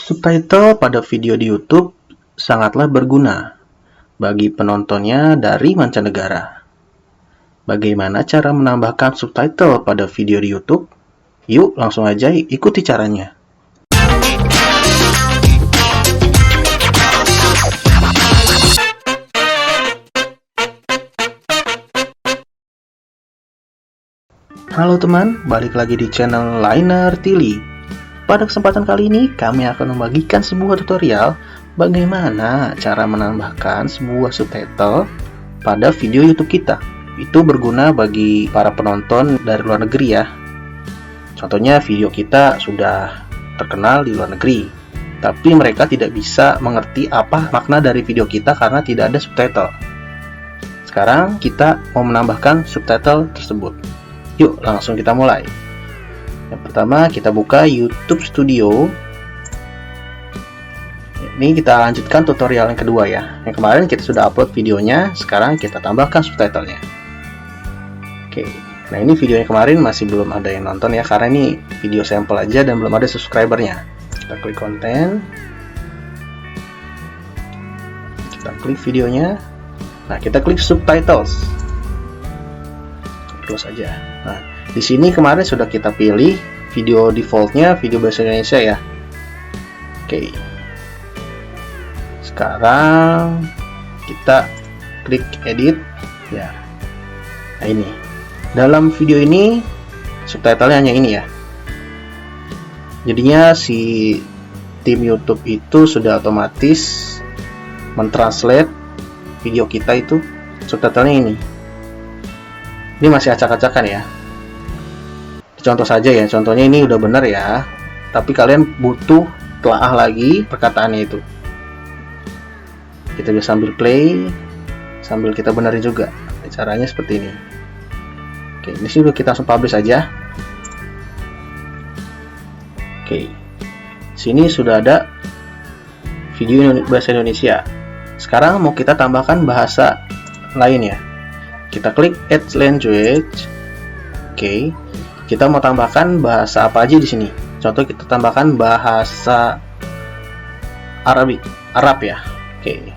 Subtitle pada video di YouTube sangatlah berguna bagi penontonnya dari mancanegara. Bagaimana cara menambahkan subtitle pada video di YouTube? Yuk, langsung aja ikuti caranya. Halo teman, balik lagi di channel Liner Tilly. Pada kesempatan kali ini, kami akan membagikan sebuah tutorial bagaimana cara menambahkan sebuah subtitle pada video YouTube kita. Itu berguna bagi para penonton dari luar negeri ya. Contohnya video kita sudah terkenal di luar negeri, tapi mereka tidak bisa mengerti apa makna dari video kita karena tidak ada subtitle. Sekarang kita mau menambahkan subtitle tersebut. Yuk, langsung kita mulai. Yang pertama, kita buka YouTube Studio. Ini kita lanjutkan tutorial yang kedua ya. Yang kemarin kita sudah upload videonya, sekarang kita tambahkan subtitlenya. Oke, nah ini video yang kemarin masih belum ada yang nonton ya, karena ini video sampel aja dan belum ada subscribernya. Kita klik konten, kita klik videonya. Nah, kita klik subtitles. Close aja. Nah, di sini kemarin sudah kita pilih video defaultnya video bahasa Indonesia ya. Oke. Sekarang kita klik edit ya. Nah, ini. Dalam video ini subtitlenya hanya ini ya. Jadinya si tim YouTube itu sudah otomatis mentranslate video kita itu subtitlenya ini. Ini masih acak-acakan ya. Contoh saja ya, contohnya ini udah benar ya, tapi kalian butuh telaah lagi perkataannya itu. Kita bisa sambil play, sambil kita benerin juga. Caranya seperti ini. Oke, di sini kita langsung publish aja. Oke, sini sudah ada video bahasa Indonesia. Sekarang mau kita tambahkan bahasa lain ya. Kita klik Add Language. Oke. Kita mau tambahkan bahasa apa aja di sini. Contoh kita tambahkan bahasa Arab ya. Oke.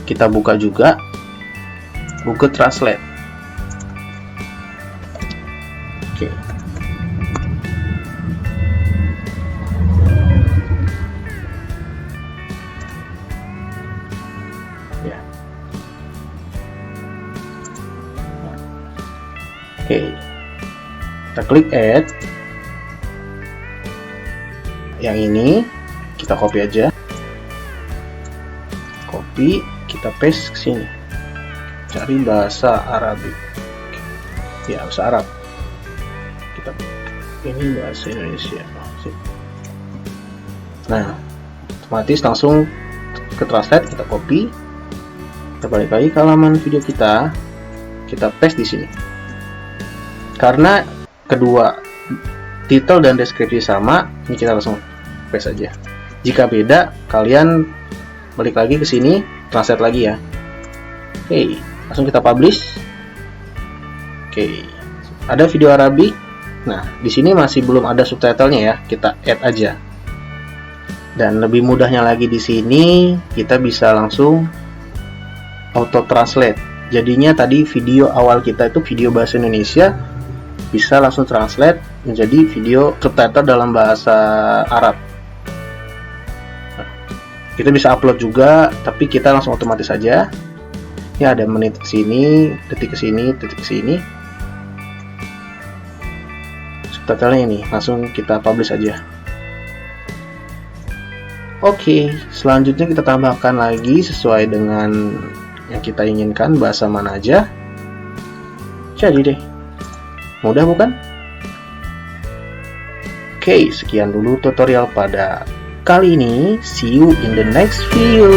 Kita buka juga Google Translate. Oke. Ya. Oke, kita klik add. Yang ini kita copy aja, copy, kita paste ke sini. Cari bahasa Arabik, ya bahasa Arab. Kita ini bahasa Indonesia. Nah, otomatis langsung ke translate, kita copy, kita balik lagi ke halaman video kita paste di sini. Karena kedua title dan deskripsi sama, ini kita langsung paste aja. Jika beda, kalian balik lagi ke sini, translate lagi ya. Oke, langsung kita publish. Oke, ada video Arabik. Nah, di sini masih belum ada subtitlenya ya, kita add aja. Dan lebih mudahnya lagi di sini, kita bisa langsung auto translate. Jadinya tadi video awal kita itu video bahasa Indonesia, bisa langsung translate menjadi video subtitle dalam bahasa Arab. Kita bisa upload juga, tapi kita langsung otomatis aja. Ya, ada menit ke sini, detik ke sini, detik ke sini. Subtitlenya ini langsung kita publish aja. Oke, selanjutnya kita tambahkan lagi sesuai dengan yang kita inginkan, bahasa mana aja. Jadi deh. Mudah bukan? Oke, sekian dulu tutorial pada kali ini. See you in the next video.